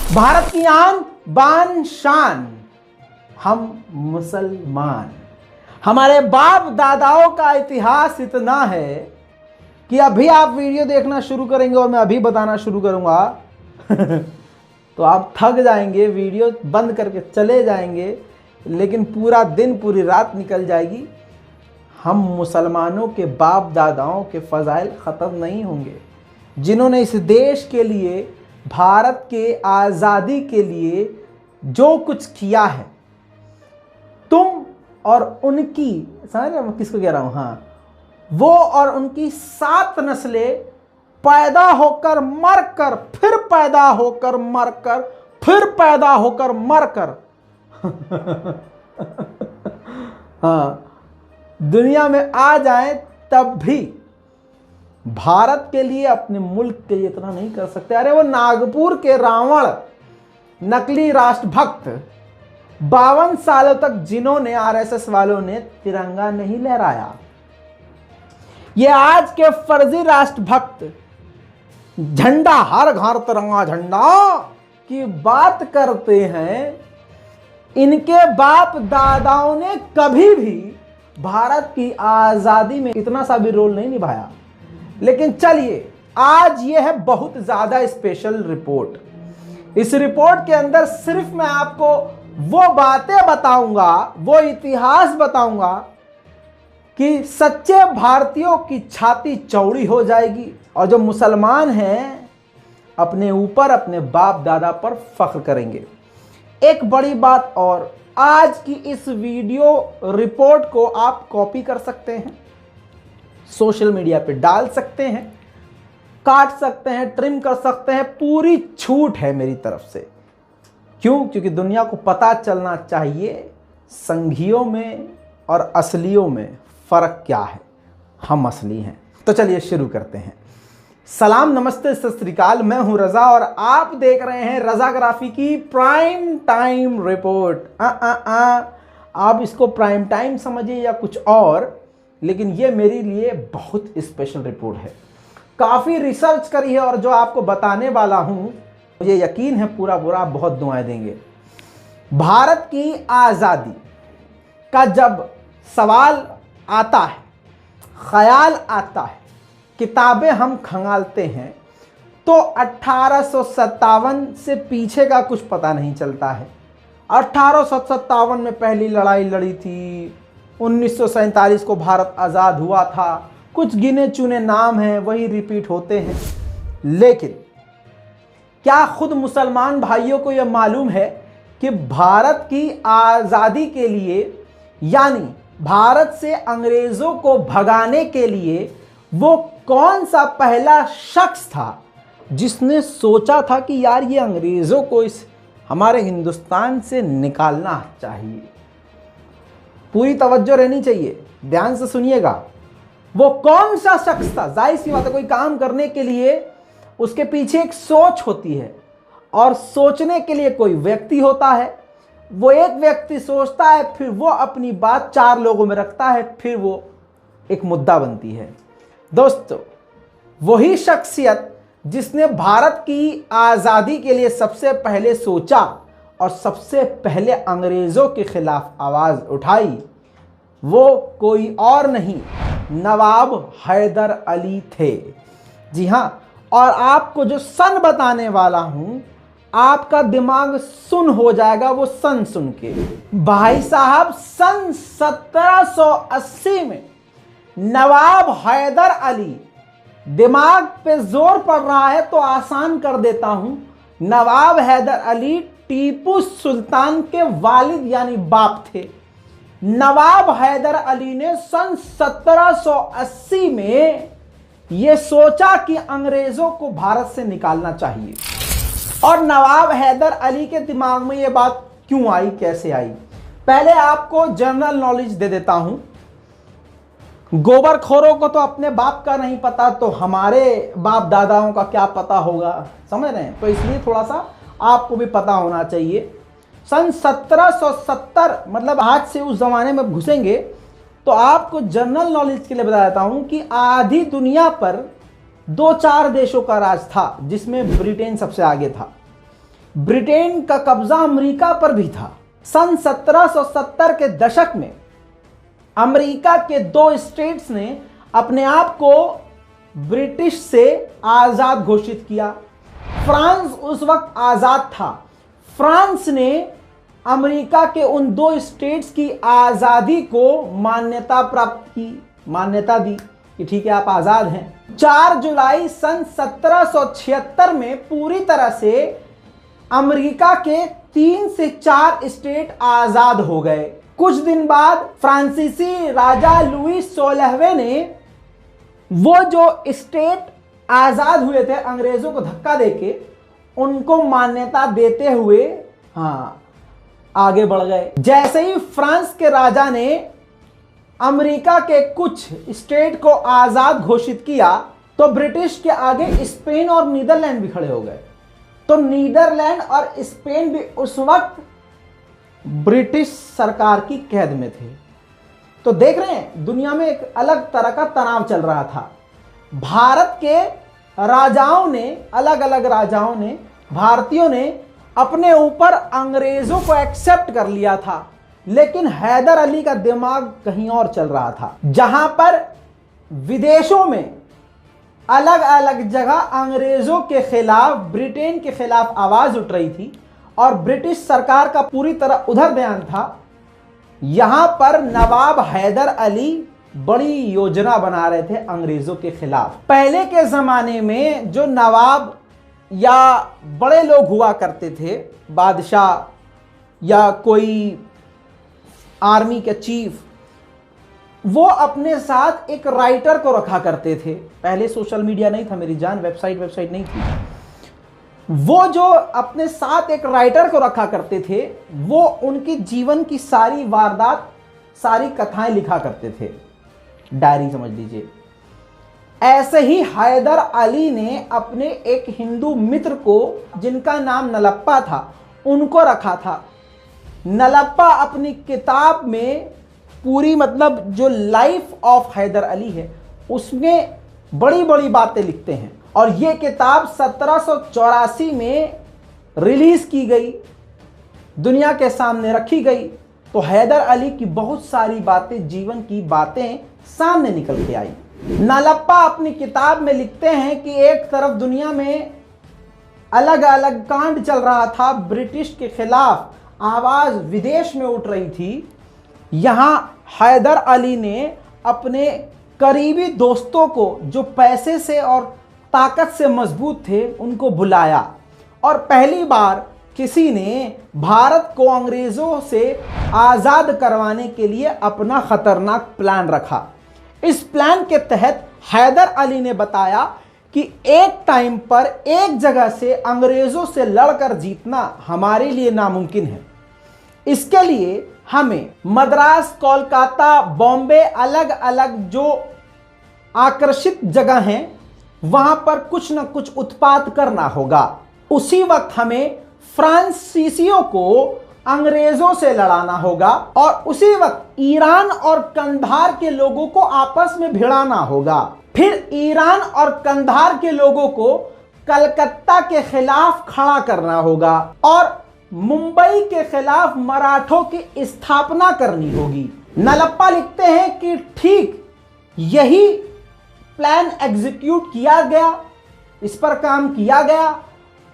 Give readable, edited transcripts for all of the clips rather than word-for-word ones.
भारत की आन बान शान, हम मुसलमान। हमारे बाप दादाओं का इतिहास इतना है कि अभी आप वीडियो देखना शुरू करेंगे और मैं अभी बताना शुरू करूंगा तो आप थक जाएंगे, वीडियो बंद करके चले जाएंगे, लेकिन पूरा दिन पूरी रात निकल जाएगी। हम मुसलमानों के बाप दादाओं के फजाइल ख़त्म नहीं होंगे, जिन्होंने इस देश के लिए, भारत के आज़ादी के लिए जो कुछ किया है। तुम और उनकी, समझ रहे मैं किसको कह रहा हूँ? हाँ, वो और उनकी 7 नस्लें पैदा होकर मरकर, फिर पैदा होकर मरकर, फिर पैदा होकर मरकर हाँ, दुनिया में आ जाए तब भी भारत के लिए, अपने मुल्क के लिए इतना नहीं कर सकते। अरे वो नागपुर के रावण, नकली राष्ट्रभक्त, 52 सालों तक जिन्होंने, आरएसएस वालों ने तिरंगा नहीं लहराया, ये आज के फर्जी राष्ट्रभक्त झंडा, हर घर तिरंगा झंडा की बात करते हैं। इनके बाप दादाओं ने कभी भी भारत की आजादी में इतना सा भी रोल नहीं निभाया। लेकिन चलिए, आज ये है बहुत ज्यादा स्पेशल रिपोर्ट। इस रिपोर्ट के अंदर सिर्फ मैं आपको वो बातें बताऊंगा, वो इतिहास बताऊंगा कि सच्चे भारतीयों की छाती चौड़ी हो जाएगी और जो मुसलमान हैं अपने ऊपर, अपने बाप दादा पर फख्र करेंगे। एक बड़ी बात और, आज की इस वीडियो रिपोर्ट को आप कॉपी कर सकते हैं, सोशल मीडिया पे डाल सकते हैं, काट सकते हैं, ट्रिम कर सकते हैं, पूरी छूट है मेरी तरफ से। क्यों? क्योंकि दुनिया को पता चलना चाहिए संघियों में और असलियों में फ़र्क क्या है। हम असली हैं। तो चलिए शुरू करते हैं। सलाम, नमस्ते, सत श्री अकाल। मैं हूं रज़ा और आप देख रहे हैं रज़ाग्राफी की प्राइम टाइम रिपोर्ट। आप इसको प्राइम टाइम समझिए या कुछ और, लेकिन ये मेरे लिए बहुत स्पेशल रिपोर्ट है। काफ़ी रिसर्च करी है और जो आपको बताने वाला हूं, मुझे यकीन है पूरा आप बहुत दुआएं देंगे। भारत की आज़ादी का जब सवाल आता है, ख्याल आता है, किताबें हम खंगालते हैं, तो 1857 से पीछे का कुछ पता नहीं चलता है। 1857 में पहली लड़ाई लड़ी थी, 1947 को भारत आज़ाद हुआ था, कुछ गिने चुने नाम हैं वही रिपीट होते हैं। लेकिन क्या खुद मुसलमान भाइयों को यह मालूम है कि भारत की आज़ादी के लिए, यानी भारत से अंग्रेज़ों को भगाने के लिए, वो कौन सा पहला शख्स था जिसने सोचा था कि यार ये अंग्रेज़ों को इस हमारे हिंदुस्तान से निकालना चाहिए? पूरी तवज्जो रहनी चाहिए, ध्यान से सुनिएगा। वो कौन सा शख्स था? जाहिर सी बात है, कोई काम करने के लिए उसके पीछे एक सोच होती है और सोचने के लिए कोई व्यक्ति होता है। वो एक व्यक्ति सोचता है, फिर वो अपनी बात 4 लोगों में रखता है, फिर वो एक मुद्दा बनती है। दोस्तों, वही शख्सियत जिसने भारत की आज़ादी के लिए सबसे पहले सोचा और सबसे पहले अंग्रेज़ों के खिलाफ आवाज़ उठाई, वो कोई और नहीं, नवाब हैदर अली थे। जी हाँ, और आपको जो सन बताने वाला हूं, आपका दिमाग सुन हो जाएगा वो सन सुन के। भाई साहब, सन 1780 में नवाब हैदर अली, दिमाग पे जोर पड़ रहा है तो आसान कर देता हूं, नवाब हैदर अली टीपू सुल्तान के वालिद यानी बाप थे। नवाब हैदर अली ने सन 1780 में यह सोचा कि अंग्रेजों को भारत से निकालना चाहिए। और नवाब हैदर अली के दिमाग में यह बात क्यों आई, कैसे आई? पहले आपको जनरल नॉलेज दे देता हूं। गोबरखोरों को तो अपने बाप का नहीं पता, तो हमारे बाप दादाओं का क्या पता होगा, समझ रहे हैं? तो इसलिए थोड़ा सा आपको भी पता होना चाहिए। सन 1770, मतलब आज से उस जमाने में घुसेंगे तो आपको जनरल नॉलेज के लिए बता देता हूं कि आधी दुनिया पर 2-4 देशों का राज था, जिसमें ब्रिटेन सबसे आगे था। ब्रिटेन का कब्जा अमेरिका पर भी था। सन 1770 के दशक में अमेरिका के 2 स्टेट्स ने अपने आप को ब्रिटिश से आजाद घोषित किया। फ्रांस उस वक्त आजाद था। फ्रांस ने अमेरिका के उन 2 स्टेट्स की आजादी को मान्यता प्राप्त की, मान्यता दी कि ठीक है आप आजाद हैं। 4 जुलाई सन 1776 में पूरी तरह से अमेरिका के 3 से 4 स्टेट आजाद हो गए। कुछ दिन बाद फ्रांसीसी राजा लुई 16वें ने वो जो स्टेट आजाद हुए थे अंग्रेजों को धक्का देके, उनको मान्यता देते हुए आगे बढ़ गए। जैसे ही फ्रांस के राजा ने अमेरिका के कुछ स्टेट को आजाद घोषित किया तो ब्रिटिश के आगे स्पेन और नीदरलैंड भी खड़े हो गए। तो नीदरलैंड और स्पेन भी उस वक्त ब्रिटिश सरकार की कैद में थे। तो देख रहे हैं दुनिया में एक अलग तरह का तनाव चल रहा था। भारत के राजाओं ने, अलग अलग राजाओं ने, भारतीयों ने अपने ऊपर अंग्रेजों को एक्सेप्ट कर लिया था, लेकिन हैदर अली का दिमाग कहीं और चल रहा था। जहां पर विदेशों में अलग अलग जगह अंग्रेजों के खिलाफ, ब्रिटेन के खिलाफ आवाज उठ रही थी और ब्रिटिश सरकार का पूरी तरह उधर ध्यान था, यहां पर नवाब हैदर अली बड़ी योजना बना रहे थे अंग्रेजों के खिलाफ। पहले के जमाने में जो नवाब या बड़े लोग हुआ करते थे, बादशाह या कोई आर्मी के चीफ, वो अपने साथ एक राइटर को रखा करते थे। पहले सोशल मीडिया नहीं था मेरी जान, वेबसाइट नहीं थी। वो जो अपने साथ एक राइटर को रखा करते थे, वो उनकी जीवन की सारी वारदात, सारी कथाएं लिखा करते थे, डायरी समझ लीजिए। ऐसे ही हैदर अली ने अपने एक हिंदू मित्र को, जिनका नाम नलप्पा था, उनको रखा था। नलप्पा अपनी किताब में पूरी, मतलब जो लाइफ ऑफ हैदर अली है, उसमें बड़ी बड़ी बातें लिखते हैं और ये किताब 1784 में रिलीज की गई, दुनिया के सामने रखी गई। तो हैदर अली की बहुत सारी बातें, जीवन की बातें सामने निकल के आई। नलप्पा अपनी किताब में लिखते हैं कि एक तरफ दुनिया में अलग अलग कांड चल रहा था, ब्रिटिश के खिलाफ आवाज विदेश में उठ रही थी। यहां हैदर अली ने अपने करीबी दोस्तों को, जो पैसे से और ताकत से मजबूत थे, उनको बुलाया और पहली बार किसी ने भारत को अंग्रेजों से आजाद करवाने के लिए अपना खतरनाक प्लान रखा। इस प्लान के तहत हैदर अली ने बताया कि एक टाइम पर एक जगह से अंग्रेजों से लड़कर जीतना हमारे लिए नामुमकिन है। इसके लिए हमें मद्रास, कोलकाता, बॉम्बे, अलग अलग जो आकर्षित जगह हैं, वहां पर कुछ न कुछ उत्पात करना होगा। उसी वक्त हमें फ्रांसीसियों को अंग्रेजों से लड़ाना होगा और उसी वक्त ईरान और कंधार के लोगों को आपस में भिड़ाना होगा। फिर ईरान और कंधार के लोगों को कलकत्ता के खिलाफ खड़ा करना होगा और मुंबई के खिलाफ मराठों की स्थापना करनी होगी। नलप्पा लिखते हैं कि ठीक यही प्लान एग्जीक्यूट किया गया, इस पर काम किया गया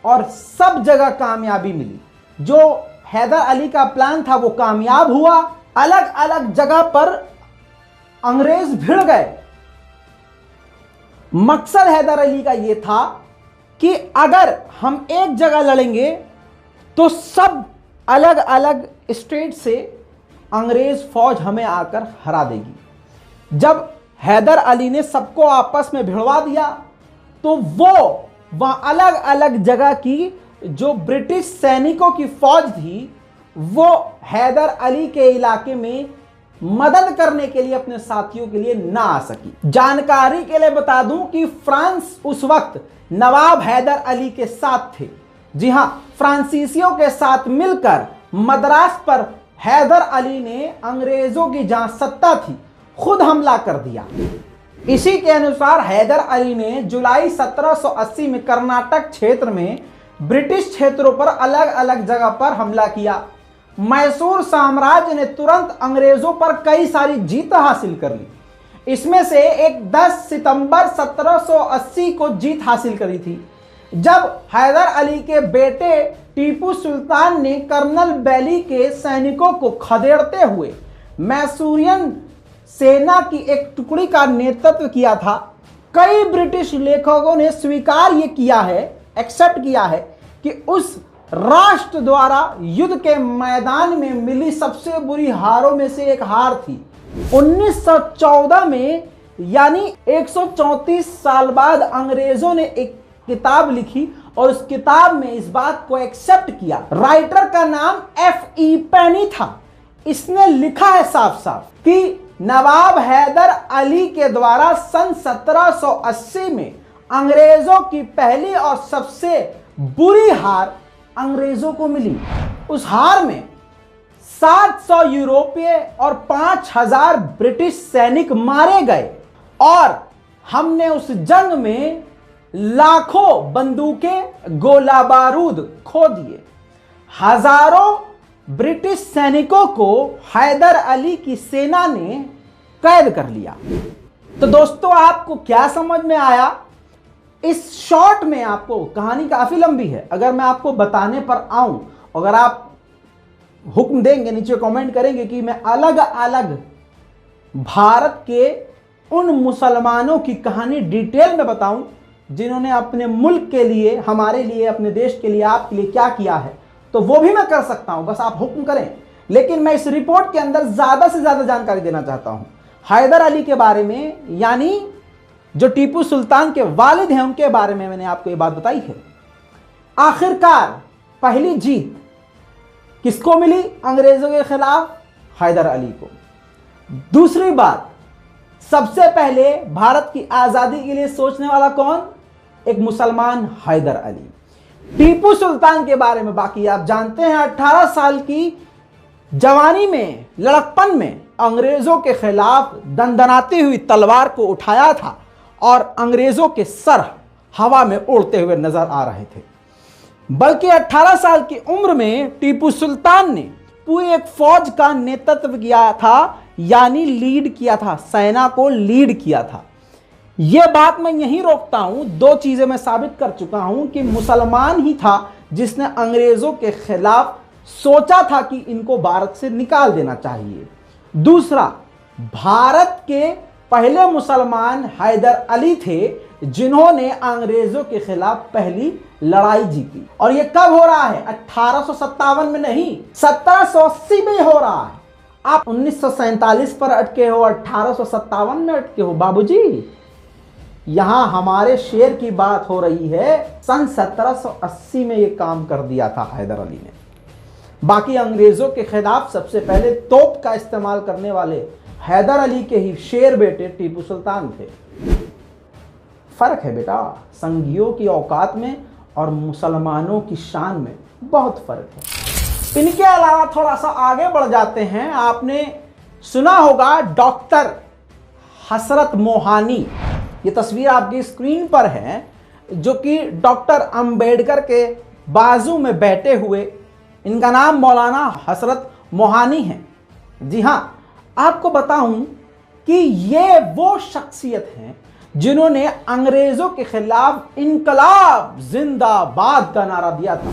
और सब जगह कामयाबी मिली। जो हैदर अली का प्लान था वो कामयाब हुआ। अलग अलग जगह पर अंग्रेज भिड़ गए। मकसद हैदर अली का यह था कि अगर हम एक जगह लड़ेंगे तो सब अलग अलग स्टेट से अंग्रेज फौज हमें आकर हरा देगी। जब हैदर अली ने सबको आपस में भिड़वा दिया तो वो वहां अलग अलग जगह की जो ब्रिटिश सैनिकों की फौज थी, वो हैदर अली के इलाके में मदद करने के लिए अपने साथियों के लिए ना आ सकी। जानकारी के लिए बता दूं कि फ्रांस उस वक्त नवाब हैदर अली के साथ थे। जी हां, फ्रांसीसियों के साथ मिलकर मद्रास पर हैदर अली ने अंग्रेजों की जहां सत्ता थी खुद हमला कर दिया। इसी के अनुसार हैदर अली ने जुलाई 1780 में कर्नाटक क्षेत्र में ब्रिटिश क्षेत्रों पर अलग अलग जगह पर हमला किया। मैसूर साम्राज्य ने तुरंत अंग्रेजों पर कई सारी जीत हासिल कर ली। इसमें से एक 10 सितंबर 1780 को जीत हासिल करी थी, जब हैदर अली के बेटे टीपू सुल्तान ने कर्नल बैली के सैनिकों को खदेड़ते हुए मैसूरियन सेना की एक टुकड़ी का नेतृत्व किया था। कई ब्रिटिश लेखकों ने स्वीकार ये किया है, एक्सेप्ट किया है कि उस राष्ट्र द्वारा युद्ध के मैदान में मिली सबसे बुरी हारों में से एक हार थी। 1914 में यानी 134 साल बाद अंग्रेजों ने एक किताब लिखी और उस किताब में इस बात को एक्सेप्ट किया। राइटर का नाम F.E. पेनी था। इसने लिखा है साफ साफ कि नवाब हैदर अली के द्वारा सन 1780 में अंग्रेजों की पहली और सबसे बुरी हार अंग्रेजों को मिली। उस हार में 700 यूरोपीय और 5000 ब्रिटिश सैनिक मारे गए और हमने उस जंग में लाखों बंदूकें, गोला बारूद खो दिए। हजारों ब्रिटिश सैनिकों को हैदर अली की सेना ने कैद कर लिया। तो दोस्तों, आपको क्या समझ में आया? इस शॉर्ट में आपको कहानी काफी लंबी है। अगर मैं आपको बताने पर आऊं, अगर आप हुक्म देंगे, नीचे कमेंट करेंगे कि मैं अलग अलग भारत के उन मुसलमानों की कहानी डिटेल में बताऊं जिन्होंने अपने मुल्क के लिए, हमारे लिए, अपने देश के लिए, आपके लिए क्या किया है, तो वो भी मैं कर सकता हूं, बस आप हुक्म करें। लेकिन मैं इस रिपोर्ट के अंदर ज्यादा से ज्यादा जानकारी देना चाहता हूं हैदर अली के बारे में, यानी जो टीपू सुल्तान के वालिद हैं उनके बारे में। मैंने आपको ये बात बताई है। आखिरकार पहली जीत किसको मिली अंग्रेजों के खिलाफ? हैदर अली को। दूसरी बात, सबसे पहले भारत की आजादी के लिए सोचने वाला कौन? एक मुसलमान हैदर अली। टीपू सुल्तान के बारे में बाकी आप जानते हैं। 18 साल की जवानी में, लड़कपन में अंग्रेजों के खिलाफ दंदनाती हुई तलवार को उठाया था और अंग्रेजों के सर हवा में उड़ते हुए नजर आ रहे थे। बल्कि 18 साल की उम्र में टीपू सुल्तान ने पूरी एक फौज का नेतृत्व किया था, यानी लीड किया था, सेना को लीड किया था। यह बात मैं यहीं रोकता हूं। 2 चीजें मैं साबित कर चुका हूं कि मुसलमान ही था जिसने अंग्रेजों के खिलाफ सोचा था कि इनको भारत से निकाल देना चाहिए। दूसरा, भारत के पहले मुसलमान हैदर अली थे जिन्होंने अंग्रेजों के खिलाफ पहली लड़ाई जीती। और यह कब हो रहा है? 1857 में नहीं, 1780 में हो रहा है। आप 1947 पर अटके हो, 1857 में अटके हो। बाबूजी, यहां हमारे शेर की बात हो रही है। सन 1780 में यह काम कर दिया था हैदर अली ने। बाकी अंग्रेजों के खिलाफ सबसे पहले तोप का इस्तेमाल करने वाले हैदर अली के ही शेर बेटे टीपू सुल्तान थे। फर्क है बेटा, संघियों की औकात में और मुसलमानों की शान में बहुत फर्क है। इनके अलावा थोड़ा सा आगे बढ़ जाते हैं। आपने सुना होगा डॉक्टर हसरत मोहानी। ये तस्वीर आपकी स्क्रीन पर है, जो कि डॉक्टर अंबेडकर के बाजू में बैठे हुए। इनका नाम मौलाना हसरत मोहानी है। जी हाँ, आपको बताऊं कि ये वो शख्सियत हैं जिन्होंने अंग्रेजों के खिलाफ इनकलाब जिंदाबाद का नारा दिया था।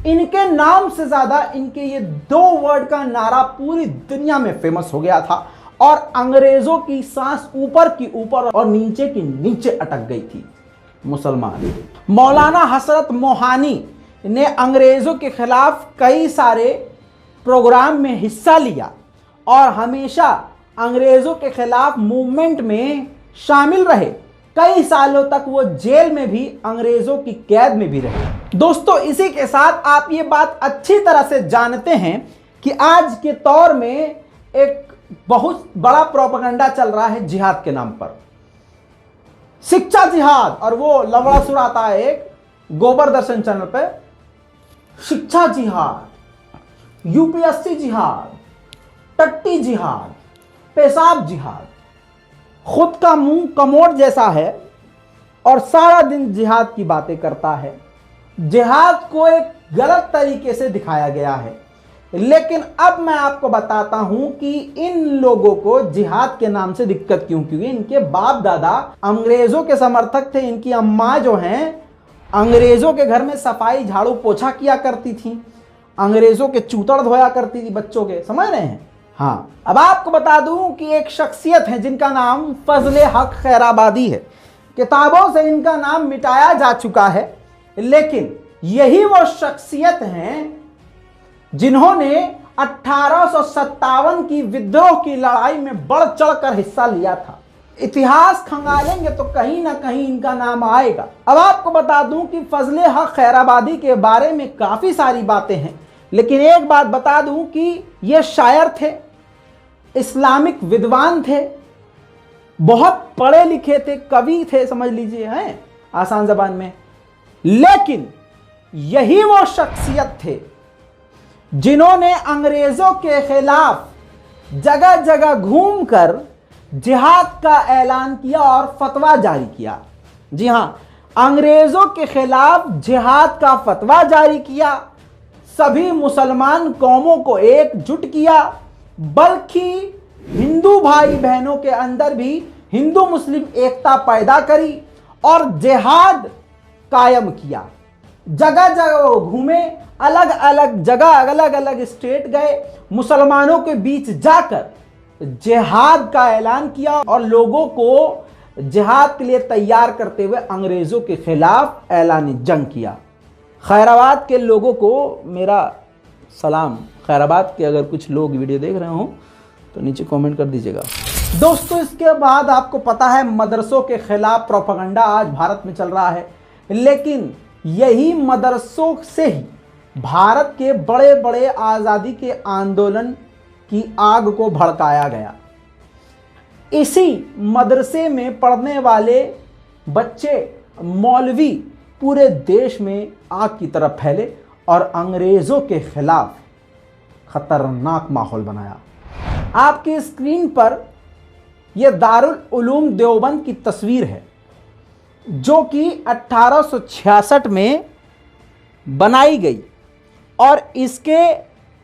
इनके नाम से ज्यादा इनके ये 2 वर्ड का नारा पूरी दुनिया में फेमस हो गया था और अंग्रेजों की सांस ऊपर की ऊपर और नीचे की नीचे अटक गई थी। मुसलमान मौलाना हसरत मोहानी ने अंग्रेजों के खिलाफ कई सारे प्रोग्राम में हिस्सा लिया और हमेशा अंग्रेजों के खिलाफ मूवमेंट में शामिल रहे। कई सालों तक वो जेल में भी, अंग्रेजों की कैद में भी रहे। दोस्तों, इसी के साथ आप ये बात अच्छी तरह से जानते हैं कि आज के दौर में एक बहुत बड़ा प्रोपेगेंडा चल रहा है जिहाद के नाम पर। शिक्षा जिहाद, और वो लवड़ा सुराता है एक गोबर दर्शन चैनल पे, शिक्षा जिहाद, यूपीएससी जिहाद, टट्टी जिहाद, पेशाब जिहाद। खुद का मुंह कमोड जैसा है और सारा दिन जिहाद की बातें करता है। जिहाद को एक गलत तरीके से दिखाया गया है। लेकिन अब मैं आपको बताता हूं कि इन लोगों को जिहाद के नाम से दिक्कत क्यों, क्योंकि इनके बाप दादा अंग्रेजों के समर्थक थे। इनकी अम्मा जो हैं अंग्रेजों के घर में सफाई झाड़ू पोछा किया करती थी, अंग्रेजों के चूतड़ धोया करती थी बच्चों के, समझ रहे हैं। हाँ, अब आपको बता दूं कि एक शख्सियत है जिनका नाम फजले हक खैराबादी है। किताबों से इनका नाम मिटाया जा चुका है, लेकिन यही वो शख्सियत हैं जिन्होंने 1857 की विद्रोह की लड़ाई में बढ़ चढ़कर हिस्सा लिया था। इतिहास खंगालेंगे तो कहीं ना कहीं इनका नाम आएगा। अब आपको बता दूं कि फजले हक खैराबादी के बारे में काफी सारी बातें हैं, लेकिन एक बात बता दूं कि ये शायर थे, इस्लामिक विद्वान थे, बहुत पढ़े लिखे थे, कवि थे, समझ लीजिए, हैं आसान जबान में। लेकिन यही वो शख्सियत थे जिन्होंने अंग्रेजों के खिलाफ जगह जगह घूमकर जिहाद का ऐलान किया और फतवा जारी किया। जी हां, अंग्रेजों के खिलाफ जिहाद का फतवा जारी किया, सभी मुसलमान कौमों को एकजुट किया, बल्कि हिंदू भाई बहनों के अंदर भी हिंदू मुस्लिम एकता पैदा करी और जिहाद कायम किया। जगह जगह वो घूमे, अलग अलग जगह, अलग अलग स्टेट गए, मुसलमानों के बीच जाकर जिहाद का ऐलान किया और लोगों को जिहाद के लिए तैयार करते हुए अंग्रेजों के खिलाफ ऐलान जंग किया। खैराबाद के लोगों को मेरा सलाम। खैराबाद के अगर कुछ लोग वीडियो देख रहे हो तो नीचे कमेंट कर दीजिएगा। दोस्तों, इसके बाद आपको पता है मदरसों के खिलाफ प्रोपेगेंडा आज भारत में चल रहा है, लेकिन यही मदरसों से ही भारत के बड़े बड़े आज़ादी के आंदोलन की आग को भड़काया गया। इसी मदरसे में पढ़ने वाले बच्चे मौलवी पूरे देश में आग की तरफ फैले और अंग्रेज़ों के खिलाफ खतरनाक माहौल बनाया। आपकी स्क्रीन पर यह दारुल उलूम देवबंद की तस्वीर है, जो कि 1866 में बनाई गई और इसके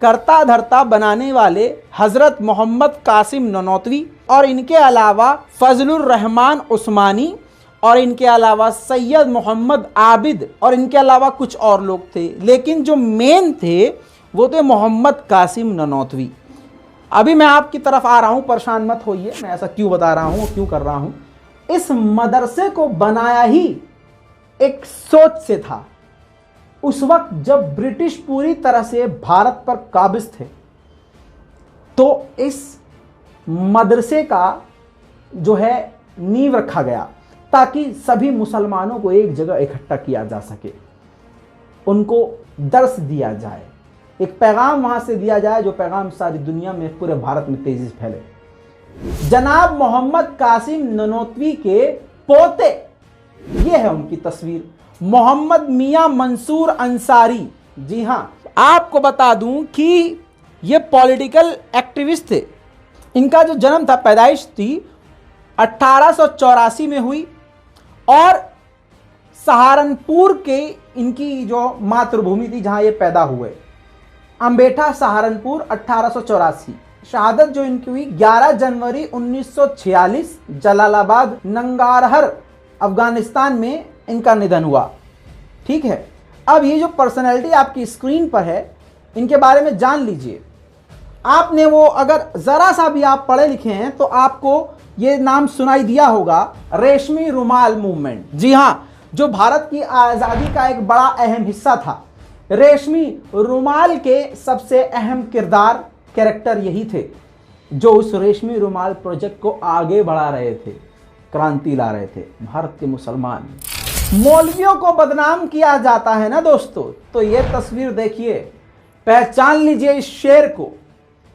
करता धरता बनाने वाले हज़रत मोहम्मद कासिम ननौतवी और इनके अलावा फजलुर रहमान उस्मानी और इनके अलावा सैयद मोहम्मद आबिद और इनके अलावा कुछ और लोग थे, लेकिन जो मेन थे वो थे मोहम्मद कासिम ननौतवी। अभी मैं आपकी तरफ आ रहा हूँ, परेशान मत होइए, मैं ऐसा क्यों बता रहा हूँ, क्यों कर रहा हूँ। इस मदरसे को बनाया ही एक सोच से था। उस वक्त जब ब्रिटिश पूरी तरह से भारत पर काबिज थे, तो इस मदरसे का जो है नींव रखा गया ताकि सभी मुसलमानों को एक जगह इकट्ठा किया जा सके, उनको दर्स दिया जाए, एक पैगाम वहां से दिया जाए जो पैगाम सारी दुनिया में, पूरे भारत में तेजी से फैले। जनाब मोहम्मद कासिम ननौतवी के पोते, ये है उनकी तस्वीर, मोहम्मद मियां मंसूर अंसारी। जी हां, आपको बता दूं कि ये पॉलिटिकल एक्टिविस्ट थे। इनका जो जन्म था, पैदाइश थी 1884 में हुई और सहारनपुर के इनकी जो मातृभूमि थी जहां ये पैदा हुए, अंबेठा सहारनपुर 1884। शहादत जो इनकी हुई 11 जनवरी 1946 जलालाबाद नंगारहर अफगानिस्तान में इनका निधन हुआ। ठीक है, अब ये जो पर्सनैलिटी आपकी स्क्रीन पर है, इनके बारे में जान लीजिए। आपने वो अगर ज़रा सा भी आप पढ़े लिखे हैं तो आपको ये नाम सुनाई दिया होगा, रेशमी रुमाल मूवमेंट। जी हाँ, जो भारत की आज़ादी का एक बड़ा अहम हिस्सा था। रेशमी रुमाल के सबसे अहम किरदार, कैरेक्टर यही थे जो उस रेशमी रुमाल प्रोजेक्ट को आगे बढ़ा रहे थे, क्रांति ला रहे थे। भारत के मुसलमान मौलवियों को बदनाम किया जाता है ना दोस्तों, तो ये तस्वीर देखिए, पहचान लीजिए इस शेर को।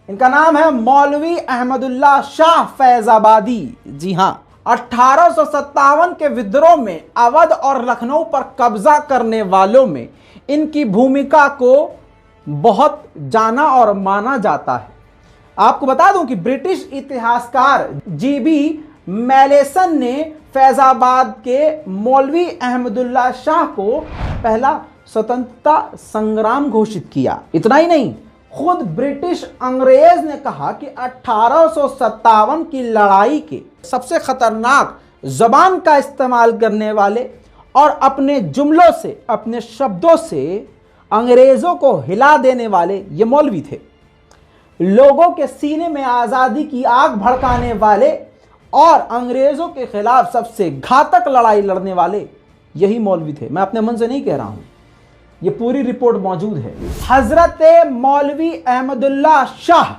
इनका नाम है मौलवी अहमदुल्ला शाह फैजाबादी। जी हाँ, 1857 के विद्रोह में अवध और लखनऊ पर कब्जा करने वालों में इनकी भूमिका को बहुत जाना और माना जाता है। आपको बता दूं कि ब्रिटिश इतिहासकार जीबी मैलेसन ने फैजाबाद के मौलवी अहमदुल्ला शाह को पहला स्वतंत्रता संग्राम घोषित किया। इतना ही नहीं, खुद ब्रिटिश अंग्रेज ने कहा कि 1857 की लड़ाई के सबसे खतरनाक जबान का इस्तेमाल करने वाले और अपने जुमलों से, अपने शब्दों से अंग्रेजों को हिला देने वाले ये मौलवी थे। लोगों के सीने में आज़ादी की आग भड़काने वाले और अंग्रेजों के खिलाफ सबसे घातक लड़ाई लड़ने वाले यही मौलवी थे। मैं अपने मन से नहीं कह रहा हूं, ये पूरी रिपोर्ट मौजूद है। हजरत मौलवी अहमदुल्ला शाह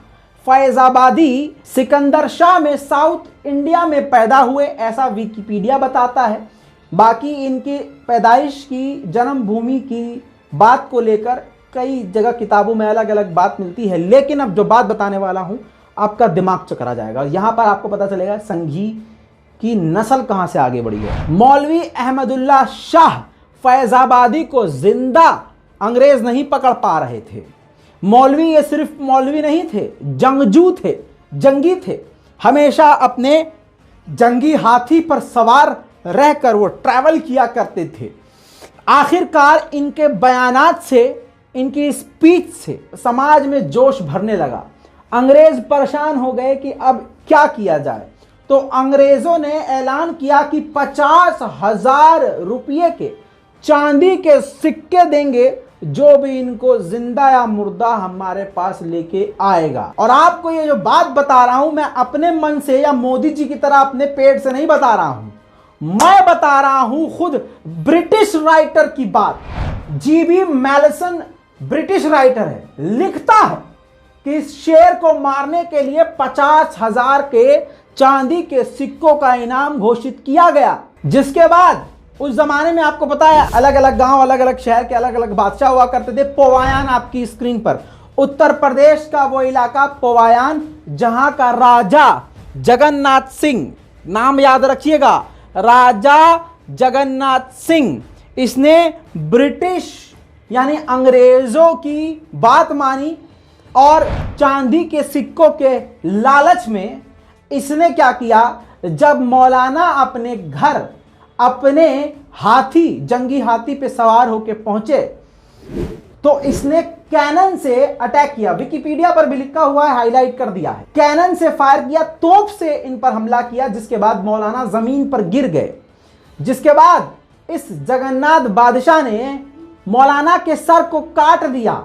फैजाबादी सिकंदर शाह में साउथ इंडिया में पैदा हुए, ऐसा विकिपीडिया बताता है। बाकी इनकी पैदाइश की, जन्मभूमि की बात को लेकर कई जगह किताबों में अलग अलग बात मिलती है, लेकिन अब जो बात बताने वाला हूं आपका दिमाग चकरा जाएगा। यहां पर आपको पता चलेगा संघी की नस्ल कहां से आगे बढ़ी है। मौलवी अहमदुल्ला शाह फैजाबादी को जिंदा अंग्रेज नहीं पकड़ पा रहे थे। मौलवी ये सिर्फ मौलवी नहीं थे, जंगजू थे, जंगी थे। हमेशा अपने जंगी हाथी पर सवार रहकर वो ट्रैवल किया करते थे। आखिरकार इनके बयानात से, इनकी स्पीच से समाज में जोश भरने लगा। अंग्रेज परेशान हो गए कि अब क्या किया जाए, तो अंग्रेजों ने ऐलान किया कि 50,000 रुपये के चांदी के सिक्के देंगे जो भी इनको जिंदा या मुर्दा हमारे पास लेके आएगा। और आपको ये जो बात बता रहा हूं मैं अपने मन से या मोदी जी की तरह अपने पेट से नहीं बता रहा हूं, मैं बता रहा हूं खुद ब्रिटिश राइटर की बात। जीबी मैलिसन ब्रिटिश राइटर है, लिखता है कि इस शेर को मारने के लिए 50,000 के चांदी के सिक्कों का इनाम घोषित किया गया। जिसके बाद उस जमाने में आपको पता है अलग अलग गांव, अलग अलग शहर के अलग अलग बादशाह हुआ करते थे। पोवायान आपकी स्क्रीन पर, उत्तर प्रदेश का वो इलाका पोवायान, जहां का राजा जगन्नाथ सिंह, नाम याद रखिएगा, राजा जगन्नाथ सिंह, इसने ब्रिटिश यानी अंग्रेजों की बात मानी और चांदी के सिक्कों के लालच में इसने क्या किया, जब मौलाना अपने घर अपने हाथी, जंगी हाथी पे सवार होकर पहुंचे तो इसने कैनन से अटैक किया। विकिपीडिया पर भी लिखा हुआ है, हाईलाइट कर दिया है। कैनन से फायर किया, तोप से इन पर हमला किया, जिसके बाद मौलाना जमीन पर गिर गए। जिसके बाद इस जगन्नाथ बादशाह ने मौलाना के सर को काट दिया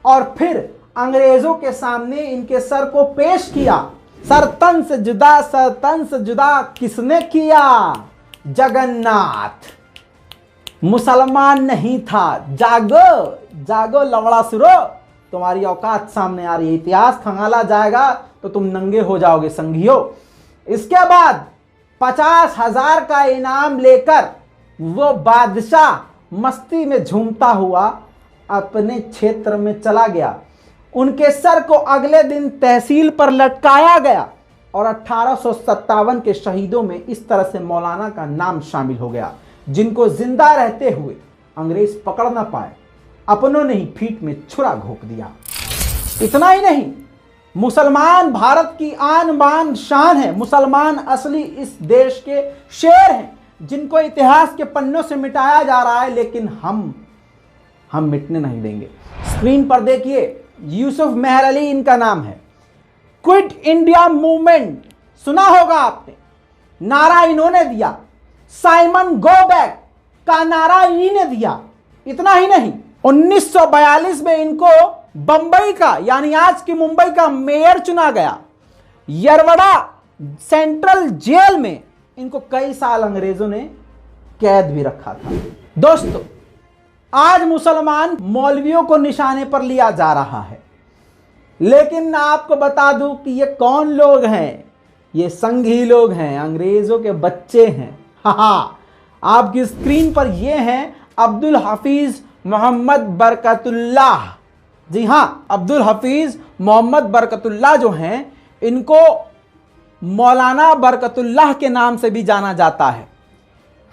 और फिर अंग्रेजों के सामने इनके सर को पेश किया। सर तन से जुदा, सर तन से जुदा किसने किया? जगन्नाथ। मुसलमान नहीं था। जागो जागो लवड़ा सुरो, तुम्हारी औकात सामने आ रही है। इतिहास खंगाला जाएगा तो तुम नंगे हो जाओगे संघियों। इसके बाद 50,000 का इनाम लेकर वो बादशाह मस्ती में झूमता हुआ अपने क्षेत्र में चला गया। उनके सर को अगले दिन तहसील पर लटकाया गया और 1857 के शहीदों में इस तरह से मौलाना का नाम शामिल हो गया, जिनको जिंदा रहते हुए अंग्रेज पकड़ ना पाए। अपनों ने ही पीठ में छुरा घोंप दिया। इतना ही नहीं, मुसलमान भारत की आन बान शान है। मुसलमान असली इस देश के शेर हैं, जिनको इतिहास के पन्नों से मिटाया जा रहा है, लेकिन हम मिटने नहीं देंगे। स्क्रीन पर देखिए, यूसुफ मेहर अली इनका नाम है। क्विट इंडिया मूवमेंट सुना होगा आपने, नारा इन्होंने दिया। साइमन गो बैक का नारा इन्हीं ने दिया। इतना ही नहीं, 1942 में इनको बंबई का यानी आज की मुंबई का मेयर चुना गया। यरवड़ा सेंट्रल जेल में इनको कई साल अंग्रेजों ने कैद भी रखा था। दोस्तों, आज मुसलमान मौलवियों को निशाने पर लिया जा रहा है, लेकिन आपको बता दूं कि ये कौन लोग हैं? ये संघी लोग हैं, अंग्रेजों के बच्चे हैं। हाँ, आपकी स्क्रीन पर ये हैं अब्दुल हफीज मोहम्मद बरकतुल्लाह। जी हाँ, अब्दुल हफीज मोहम्मद बरकतुल्लाह जो हैं, इनको मौलाना बरकतुल्लाह के नाम से भी जाना जाता है।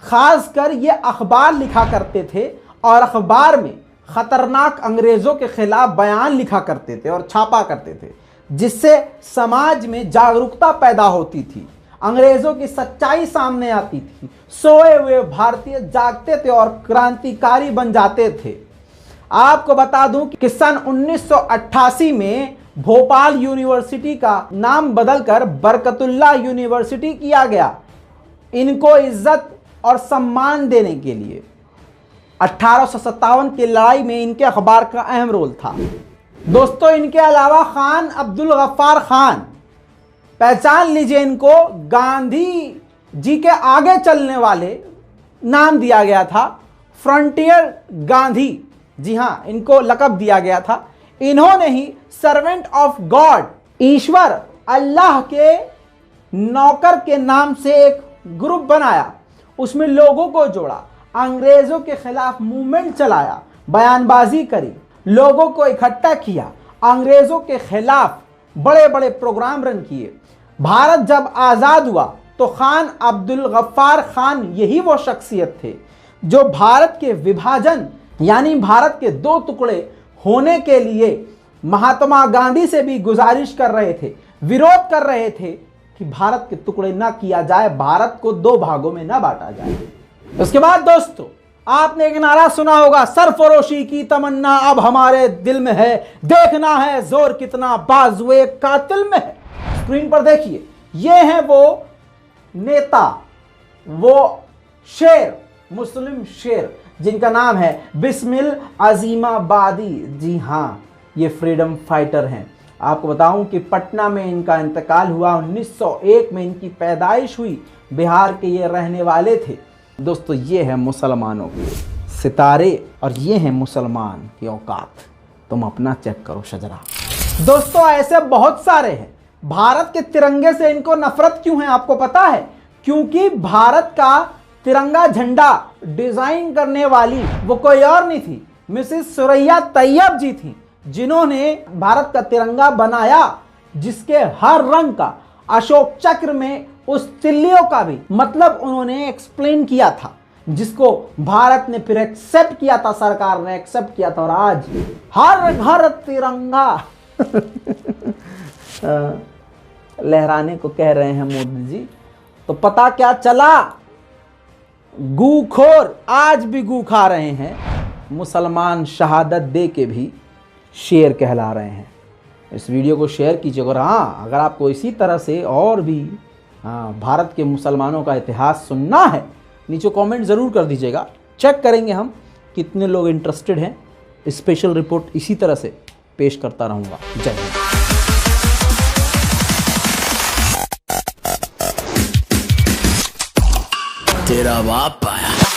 खासकर ये अखबार लिखा करते थे और अखबार में खतरनाक अंग्रेजों के खिलाफ बयान लिखा करते थे और छापा करते थे, जिससे समाज में जागरूकता पैदा होती थी, अंग्रेजों की सच्चाई सामने आती थी। सोए हुए भारतीय जागते थे और क्रांतिकारी बन जाते थे। आपको बता दूं कि सन 1988 में भोपाल यूनिवर्सिटी का नाम बदलकर बरकतुल्लाह यूनिवर्सिटी किया गया, इनको इज्जत और सम्मान देने के लिए। 1857 की लड़ाई में इनके अखबार का अहम रोल था। दोस्तों, इनके अलावा खान अब्दुल गफ्फार खान, पहचान लीजिए इनको, गांधी जी के आगे चलने वाले नाम दिया गया था, फ्रंटियर गांधी, जी हाँ, इनको लक़ब दिया गया था। इन्होंने ही सर्वेंट ऑफ गॉड, ईश्वर अल्लाह के नौकर के नाम से एक ग्रुप बनाया, उसमें लोगों को जोड़ा, अंग्रेजों के खिलाफ मूवमेंट चलाया, बयानबाजी करी, लोगों को इकट्ठा किया, अंग्रेजों के खिलाफ बड़े बड़े प्रोग्राम रन किए। भारत जब आज़ाद हुआ तो खान अब्दुल गफ्फार खान यही वो शख्सियत थे जो भारत के विभाजन यानी भारत के दो टुकड़े होने के लिए महात्मा गांधी से भी गुजारिश कर रहे थे, विरोध कर रहे थे कि भारत के टुकड़े ना किया जाए, भारत को दो भागों में ना बांटा जाए। उसके बाद दोस्तों, आपने एक नारा सुना होगा, सरफरोशी की तमन्ना अब हमारे दिल में है, देखना है जोर कितना बाजुए कातिल में है। स्क्रीन पर देखिए, ये हैं वो नेता, वो शेर, मुस्लिम शेर, जिनका नाम है बिस्मिल अजीमाबादी। जी हाँ, ये फ्रीडम फाइटर हैं। आपको बताऊं कि पटना में इनका इंतकाल हुआ, 1901 में इनकी पैदाइश हुई, बिहार के ये रहने वाले थे। दोस्तों, ये है मुसलमानों के सितारे और ये हैं मुसलमान की औकात। तुम अपना चेक करो शजरा। दोस्तों, ऐसे बहुत सारे हैं। भारत के तिरंगे से इनको नफरत क्यों है आपको पता है? क्योंकि भारत का तिरंगा झंडा डिजाइन करने वाली वो कोई और नहीं थी, मिसेस सुरैया तैयब जी थी, जिन्होंने भारत का तिरंगा बनाया, जिसके हर रंग का अशोक चक्र में उस तिल्लियों का भी मतलब उन्होंने एक्सप्लेन किया था, जिसको भारत ने फिर एक्सेप्ट किया था, सरकार ने एक्सेप्ट किया था, और आज हर घर तिरंगा लहराने को कह रहे हैं मोदी जी। तो पता क्या चला? गूखोर आज भी गू खा रहे हैं, मुसलमान शहादत दे के भी शेर कहला रहे हैं। इस वीडियो को शेयर कीजिए। और हाँ, अगर आपको इसी तरह से और भी भारत के मुसलमानों का इतिहास सुनना है, नीचे कमेंट ज़रूर कर दीजिएगा। चेक करेंगे हम कितने लोग इंटरेस्टेड हैं। स्पेशल रिपोर्ट इसी तरह से पेश करता रहूँगा। जय हिंद। तेरा बाप आया।